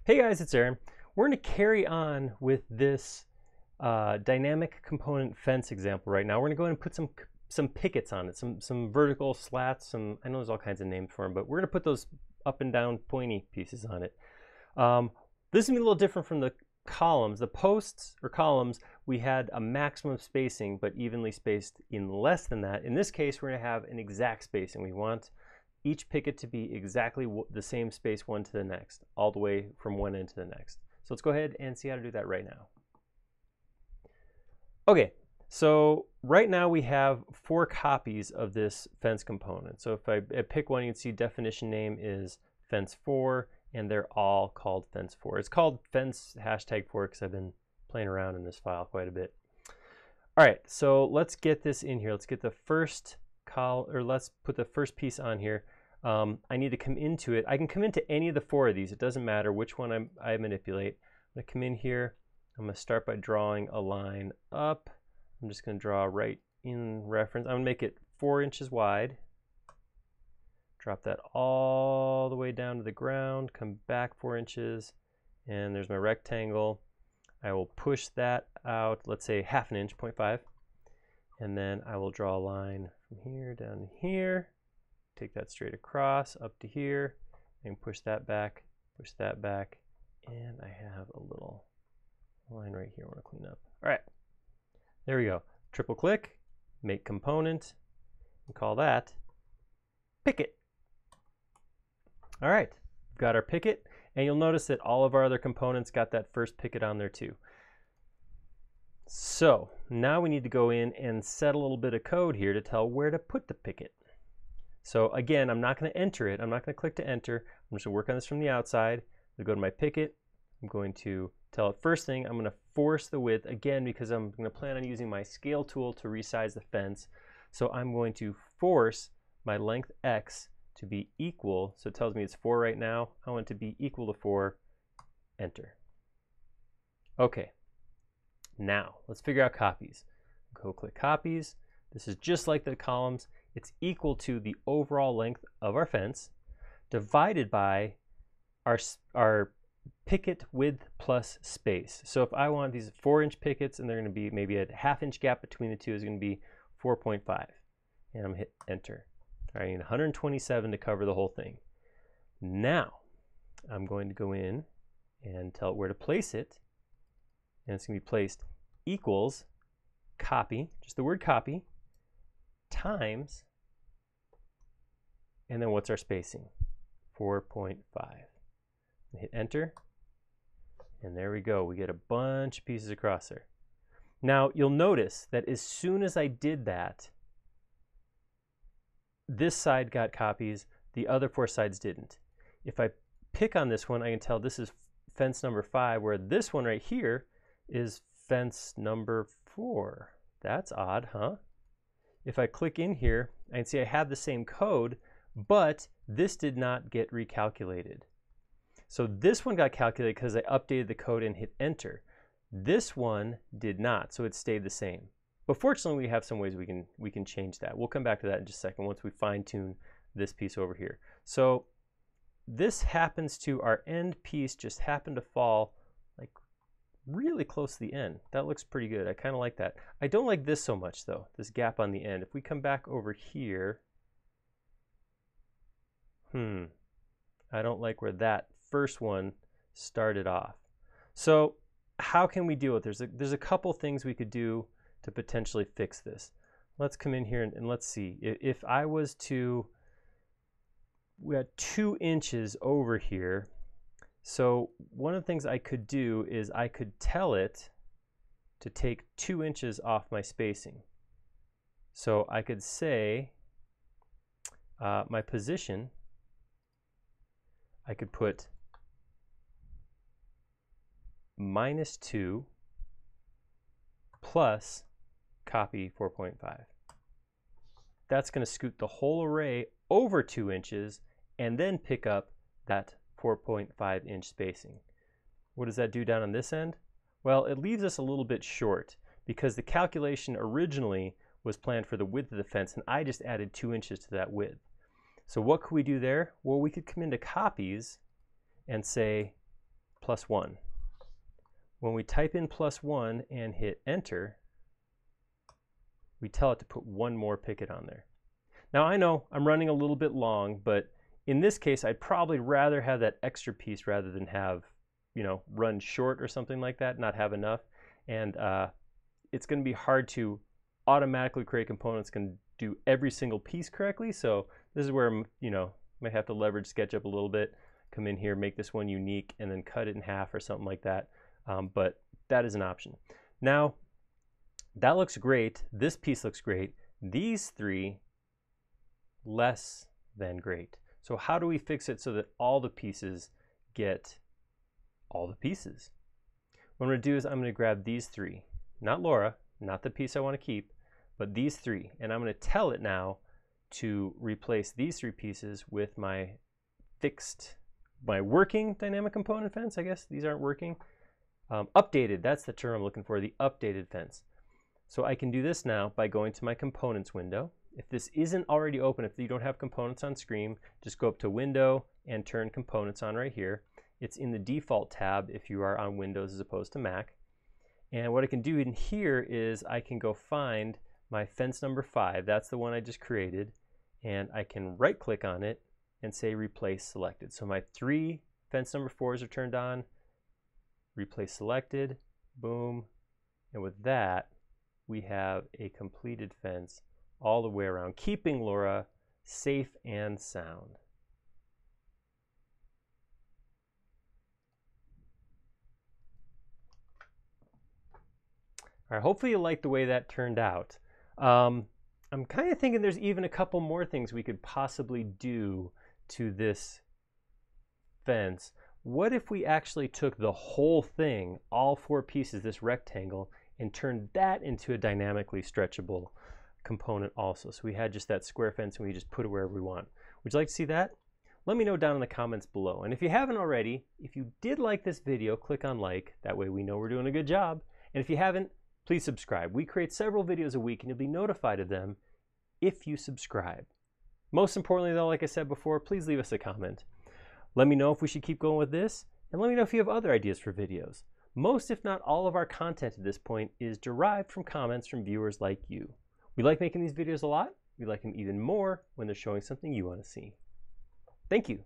Hey guys, it's Aaron. We're going to carry on with this dynamic component fence example right now. We're going to go ahead and put some pickets on it, some vertical slats, I know there's all kinds of names for them, but we're going to put those up and down pointy pieces on it. This is going to be a little different from the columns. The posts or columns, we had a maximum spacing, but evenly spaced in less than that. In this case, we're going to have an exact spacing. We want each picket to be exactly the same space one to the next, all the way from one end to the next. So let's go ahead and see how to do that right now. Okay, so right now we have 4 copies of this fence component. So if I pick one, you can see definition name is fence 4, and they're all called fence 4. It's called fence #4 because I've been playing around in this file quite a bit. All right, so let's get this in here. Let's get the first let's put the first piece on here. I need to come into it. I can come into any of the 4 of these. It doesn't matter which one I manipulate. I'm going to come in here. I'm going to start by drawing a line up. I'm just going to draw right in reference. I'm going to make it 4 inches wide. Drop that all the way down to the ground. Come back 4 inches. And there's my rectangle. I will push that out, let's say 1/2 inch, 0.5. And then I will draw a line from here down to here. Take that straight across up to here and push that back, and I have a little line right here I want to clean up. All right, there we go. Triple click, make component, and call that picket. All right, we've got our picket, and you'll notice that all of our other components got that first picket on there too. So now we need to go in and set a little bit of code here to tell where to put the picket. So again, I'm not going to enter it. I'm not going to click to enter. I'm just going to work on this from the outside. I'm going to go to my picket. I'm going to tell it first thing, I'm going to force the width again because I'm going to plan on using my scale tool to resize the fence. So I'm going to force my length X to be equal. So it tells me it's 4 right now. I want it to be equal to 4. Enter. Okay. Now let's figure out copies. Go click copies. This is just like the columns. It's equal to the overall length of our fence divided by our picket width plus space. So if I want these 4-inch pickets and they're going to be maybe a 1/2 inch gap between the two is going to be 4.5. And I'm going to hit enter. All right, I need 127 to cover the whole thing. Now I'm going to go in and tell it where to place it. And it's going to be placed equals copy, just the word copy, times, and then what's our spacing? 4.5. Hit enter, and there we go. We get a bunch of pieces across there. Now you'll notice that as soon as I did that, this side got copies, the other 4 sides didn't. If I pick on this one, I can tell this is fence number 5, where this one right here is fence number 4. That's odd, huh? If I click in here, I can see I have the same code, but this did not get recalculated. So this one got calculated because I updated the code and hit enter. This one did not, so it stayed the same. But fortunately, we have some ways we can change that. We'll come back to that in just a second once we fine tune this piece over here. So this happens to our end piece just happened to fall like really close to the end. That looks pretty good. I kind of like that. I don't like this so much though, this gap on the end. If we come back over here, I don't like where that first one started off. So how can we deal with this? There's a couple things we could do to potentially fix this. Let's come in here and let's see. If I was to, we got 2 inches over here. So one of the things I could do is I could tell it to take 2 inches off my spacing. So I could say my position, I could put -2 plus copy 4.5. That's going to scoot the whole array over 2 inches and then pick up that 4.5 inch spacing. What does that do down on this end? Well, it leaves us a little bit short because the calculation originally was planned for the width of the fence, and I just added 2 inches to that width. So what could we do there? Well, we could come into copies and say +1. When we type in +1 and hit enter, we tell it to put one more picket on there. Now I know I'm running a little bit long, but in this case I'd probably rather have that extra piece rather than have, run short or something like that, not have enough. And it's going to be hard to automatically create components can do every single piece correctly. So this is where I'm, might have to leverage SketchUp a little bit, come in here, make this one unique, and then cut it in half or something like that. But that is an option. Now, that looks great. This piece looks great. These three, less than great. So how do we fix it so that all the pieces get all the pieces? What I'm going to do is I'm going to grab these three, not Laura, not the piece I want to keep, but these three, and I'm going to tell it now to replace these three pieces with my working dynamic component fence. I guess these aren't working. Updated, that's the term I'm looking for, the updated fence. So I can do this now by going to my components window. If this isn't already open, if you don't have components on screen, just go up to Window and turn Components on right here. It's in the default tab if you are on Windows as opposed to Mac. And what I can do in here is I can go find my fence number 5. That's the one I just created. And I can right click on it and say Replace Selected. So my 3 fence number 4s are turned on. Replace Selected. Boom. And with that, we have a completed fence all the way around, keeping Laura safe and sound. All right, hopefully you like the way that turned out. I'm kind of thinking there's even a couple more things we could possibly do to this fence. What if we actually took the whole thing, all 4 pieces, this rectangle, and turned that into a dynamically stretchable component also? So we had just that square fence and we just put it wherever we want. Would you like to see that? Let me know down in the comments below. And if you haven't already, if you did like this video, click on like. That way we know we're doing a good job. And if you haven't, please subscribe. We create several videos a week and you'll be notified of them if you subscribe. Most importantly though, like I said before, please leave us a comment. Let me know if we should keep going with this, and let me know if you have other ideas for videos. Most, if not all, of our content at this point is derived from comments from viewers like you. We like making these videos a lot. We like them even more when they're showing something you want to see. Thank you.